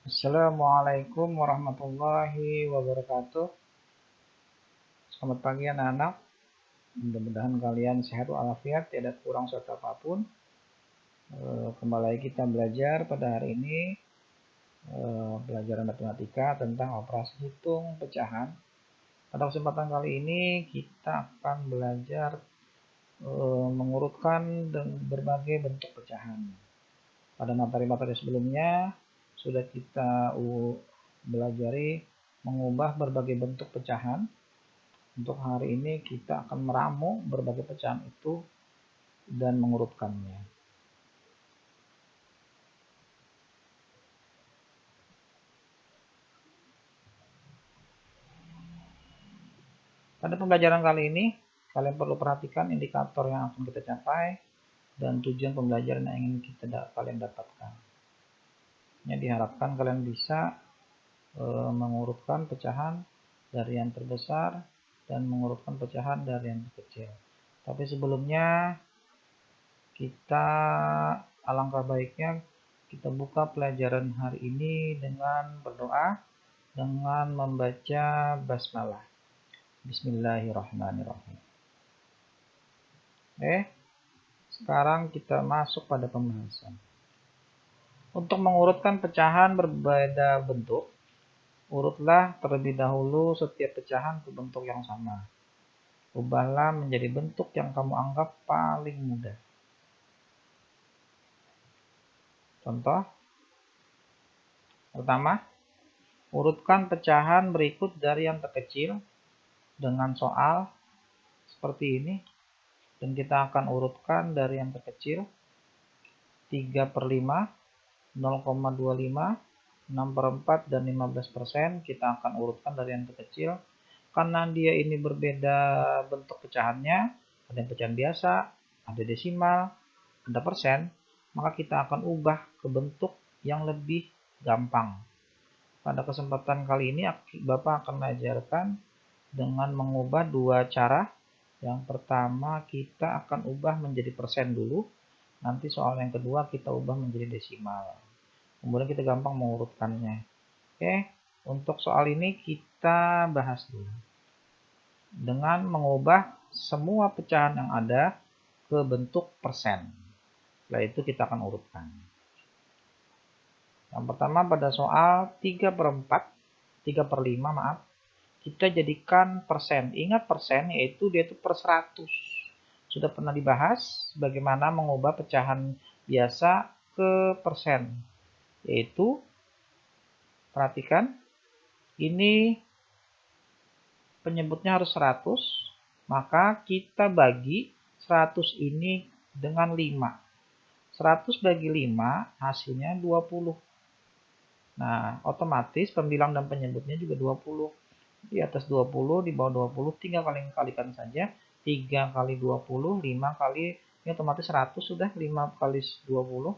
Assalamualaikum warahmatullahi wabarakatuh. Selamat pagi anak-anak. Mudah-mudahan kalian sehat walafiat, tidak kurang suatu apapun. Kembali lagi kita belajar pada hari ini pelajaran matematika tentang operasi hitung pecahan. Pada kesempatan kali ini kita akan belajar mengurutkan berbagai bentuk pecahan. Pada materi-materi sebelumnya sudah kita belajari mengubah berbagai bentuk pecahan. Untuk hari ini kita akan meramu berbagai pecahan itu dan mengurutkannya. Pada pembelajaran kali ini, kalian perlu perhatikan indikator yang akan kita capai dan tujuan pembelajaran yang ingin kalian dapatkan. Ya, diharapkan kalian bisa mengurutkan pecahan dari yang terbesar dan mengurutkan pecahan dari yang terkecil. Tapi sebelumnya alangkah baiknya kita buka pelajaran hari ini dengan berdoa, dengan membaca basmalah. Bismillahirrahmanirrahim. Sekarang kita masuk pada pembahasan. Untuk mengurutkan pecahan berbeda bentuk, urutlah terlebih dahulu setiap pecahan ke bentuk yang sama. Ubahlah menjadi bentuk yang kamu anggap paling mudah. Contoh pertama, urutkan pecahan berikut dari yang terkecil dengan soal seperti ini. Dan kita akan urutkan dari yang terkecil 3/5, 0,25, 6/4, dan 15%. Kita akan urutkan dari yang terkecil. Karena dia ini berbeda bentuk pecahannya, ada yang pecahan biasa, ada desimal, ada persen, maka kita akan ubah ke bentuk yang lebih gampang. Pada kesempatan kali ini Bapak akan mengajarkan dengan mengubah dua cara. Yang pertama kita akan ubah menjadi persen dulu, nanti soal yang kedua kita ubah menjadi desimal. Kemudian kita gampang mengurutkannya. Oke, untuk soal ini kita bahas dulu. Dengan mengubah semua pecahan yang ada ke bentuk persen. Setelah itu kita akan urutkan. Yang pertama pada soal 3/5 maaf. Kita jadikan persen. Ingat persen yaitu dia itu per 100. Sudah pernah dibahas bagaimana mengubah pecahan biasa ke persen. Yaitu, perhatikan, ini penyebutnya harus 100, maka kita bagi 100 ini dengan 5. 100 bagi 5 hasilnya 20. Nah, otomatis pembilang dan penyebutnya juga 20. Di atas 20, di bawah 20, tinggal kalikan saja. 3 kali 20, 5 kali, ini otomatis 100 sudah, 5 kali 20.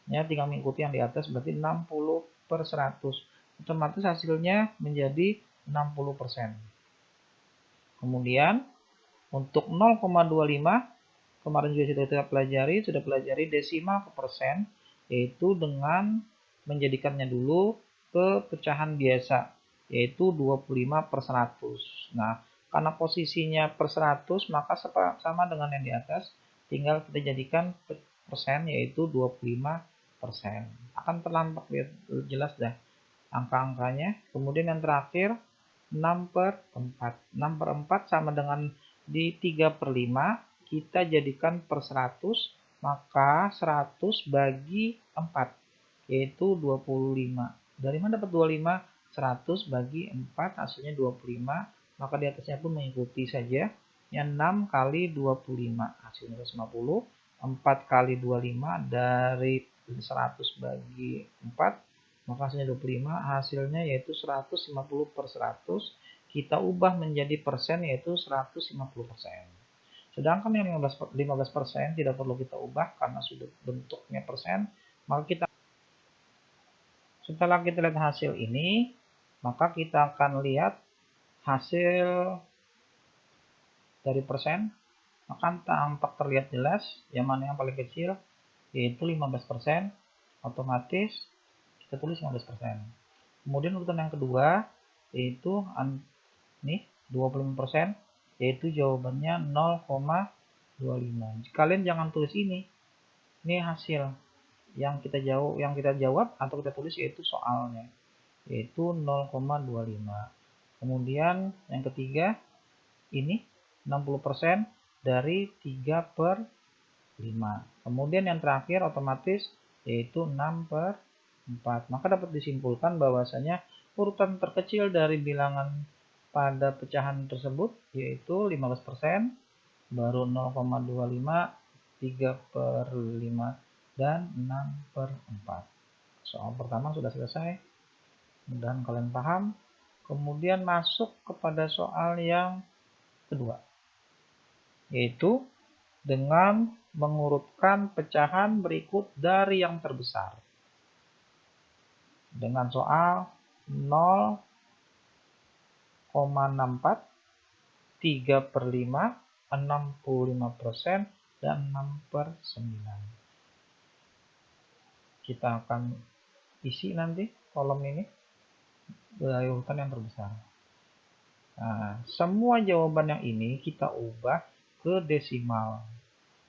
Ya, tinggal mengikuti yang di atas, berarti 60/100. Otomatis hasilnya menjadi 60%. Kemudian, untuk 0,25, kemarin juga sudah pelajari desimal ke persen, yaitu dengan menjadikannya dulu ke pecahan biasa, yaitu 25/100. Nah, karena posisinya per 100, maka sama dengan yang di atas, tinggal kita jadikan persen, yaitu 25%. Akan terlampak jelas dah angka-angkanya. Kemudian yang terakhir 6/4. 6/4 sama dengan di 3/5, kita jadikan per 100, maka 100 bagi 4, yaitu 25. Dari mana dapat 25? 100 bagi 4 hasilnya 25, maka di atasnya pun mengikuti saja. Yang 6 kali 25 hasilnya 150, 4 kali 25 dari 100 bagi 4, maka hasilnya 25, hasilnya yaitu 150/100. Kita ubah menjadi persen yaitu 150%. Sedangkan yang 15% tidak perlu kita ubah karena sudah bentuknya persen, maka setelah kita lihat hasil ini, maka kita akan lihat hasil dari persen, maka tampak terlihat jelas yang mana yang paling kecil, yaitu 15%. Otomatis kita tulis 15%. Kemudian urutan yang kedua yaitu nih 25%, yaitu jawabannya 0,25. Kalian jangan tulis ini hasil yang kita jawab atau kita tulis, yaitu soalnya, yaitu 0,25. Kemudian yang ketiga ini 60% dari 3/5. Kemudian yang terakhir otomatis yaitu 6/4. Maka dapat disimpulkan bahwasanya urutan terkecil dari bilangan pada pecahan tersebut yaitu 15%, baru 0,25, 3/5, dan 6/4. Soal pertama sudah selesai, mudah-mudahan kalian paham. Kemudian masuk kepada soal yang kedua, yaitu dengan mengurutkan pecahan berikut dari yang terbesar. Dengan soal 0,64, 3/5, 65%, dan 6/9. Kita akan isi nanti kolom ini dari urutan yang terbesar. Nah, semua jawaban yang ini kita ubah ke desimal.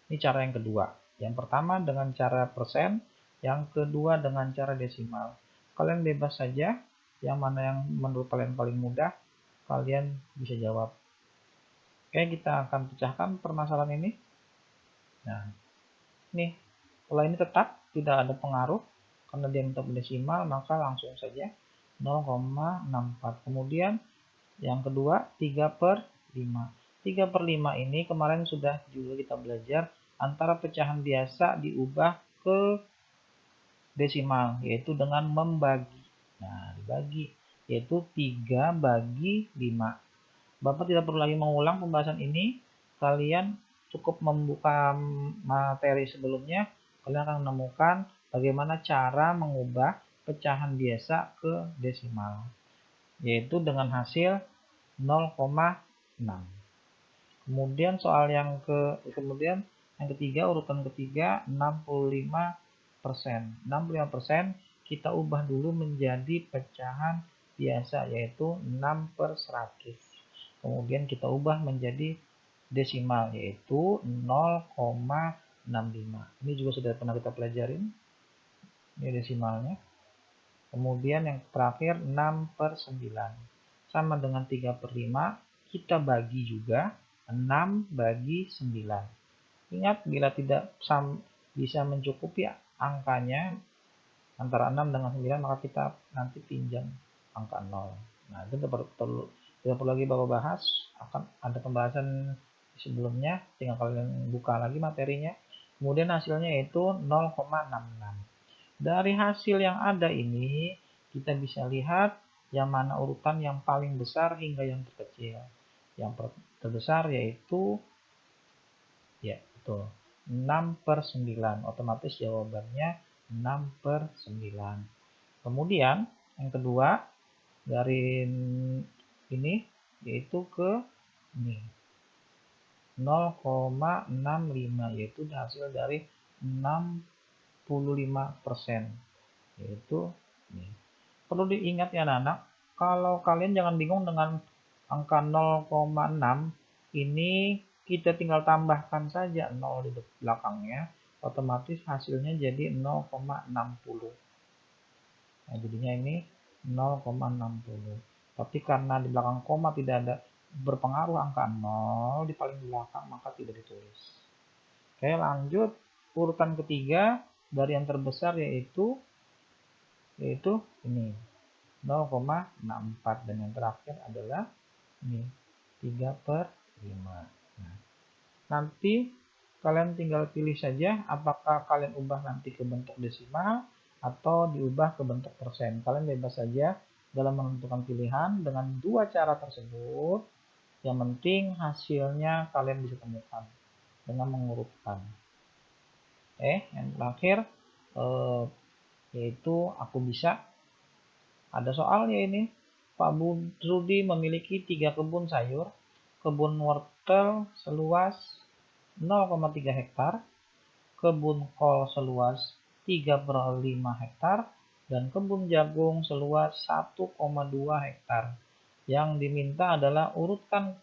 Ini cara yang kedua. Yang pertama dengan cara persen, yang kedua dengan cara desimal. Kalian bebas saja, yang mana yang menurut kalian paling mudah, kalian bisa jawab. Oke, kita akan pecahkan permasalahan ini. Nah, nih, kalau ini tetap tidak ada pengaruh, karena dia minta desimal, maka langsung saja 0,64. Kemudian yang kedua 3/5. 3/5 ini kemarin sudah juga kita belajar, antara pecahan biasa diubah ke desimal, yaitu dengan membagi. Nah, dibagi, yaitu 3/5. Bapak tidak perlu lagi mengulang pembahasan ini. Kalian cukup membuka materi sebelumnya. Kalian akan menemukan bagaimana cara mengubah pecahan biasa ke desimal, yaitu dengan hasil 0,6. Kemudian soal yang ketiga, urutan ketiga 65%. 65% kita ubah dulu menjadi pecahan biasa, yaitu 6/100. Kemudian kita ubah menjadi desimal, yaitu 0,65. Ini juga sudah pernah kita pelajarin. Ini desimalnya. Kemudian yang terakhir 6/9. Sama dengan 3/5, kita bagi juga 6/9. Ingat, bila tidak bisa mencukupi angkanya antara 6 dengan 9, maka kita nanti pinjam angka 0. Nah, itu tidak perlu lagi Bapak bahas, akan ada pembahasan sebelumnya, tinggal kalian buka lagi materinya. Kemudian hasilnya yaitu 0,66. Dari hasil yang ada ini, kita bisa lihat yang mana urutan yang paling besar hingga yang terkecil. Yang terbesar yaitu, ya betul, 6/9. Otomatis jawabannya 6/9. Kemudian yang kedua dari ini yaitu ke ini 0,65, yaitu hasil dari 65%, yaitu ini. Perlu diingat ya anak-anak, kalau kalian jangan bingung dengan angka 0,6 ini, kita tinggal tambahkan saja 0 di belakangnya, otomatis hasilnya jadi 0,60. Nah, jadinya ini 0,60. Tapi karena di belakang koma tidak ada berpengaruh angka 0 di paling belakang, maka tidak ditulis. Oke, lanjut. Urutan ketiga dari yang terbesar yaitu ini 0,64, dan yang terakhir adalah ini 3/5. Nah, nanti kalian tinggal pilih saja apakah kalian ubah nanti ke bentuk desimal atau diubah ke bentuk persen. Kalian bebas saja dalam menentukan pilihan dengan dua cara tersebut. Yang penting hasilnya kalian bisa temukan dengan mengurutkan. Yang terakhir yaitu aku bisa. Ada soalnya ini. Pak Rudi memiliki 3 kebun sayur, kebun wortel seluas 0,3 hektar, kebun kol seluas 3/5 hektar, dan kebun jagung seluas 1,2 hektar. Yang diminta adalah urutkan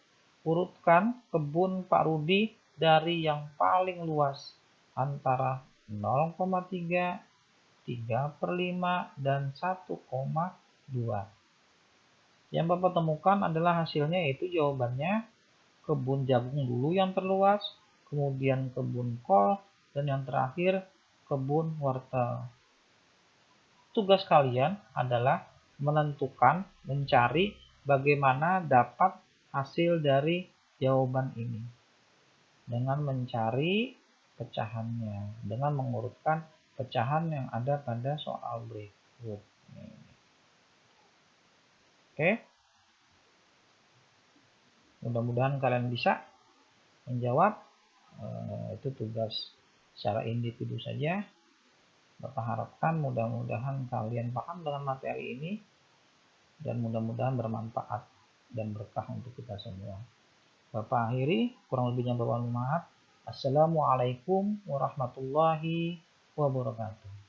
kebun Pak Rudi dari yang paling luas antara 0,3, 3/5, dan 1,2. Yang Bapak temukan adalah hasilnya, yaitu jawabannya kebun jagung dulu yang terluas, kemudian kebun kol, dan yang terakhir kebun wortel. Tugas kalian adalah mencari bagaimana dapat hasil dari jawaban ini dengan mencari pecahannya, dengan mengurutkan pecahan yang ada pada soal berikut. Oke, mudah-mudahan kalian bisa menjawab. Itu tugas secara individu saja. Bapak harapkan mudah-mudahan kalian paham dengan materi ini dan mudah-mudahan bermanfaat dan berkah untuk kita semua. Bapak akhiri, kurang lebihnya Bapak mohon maaf. Assalamualaikum warahmatullahi wabarakatuh.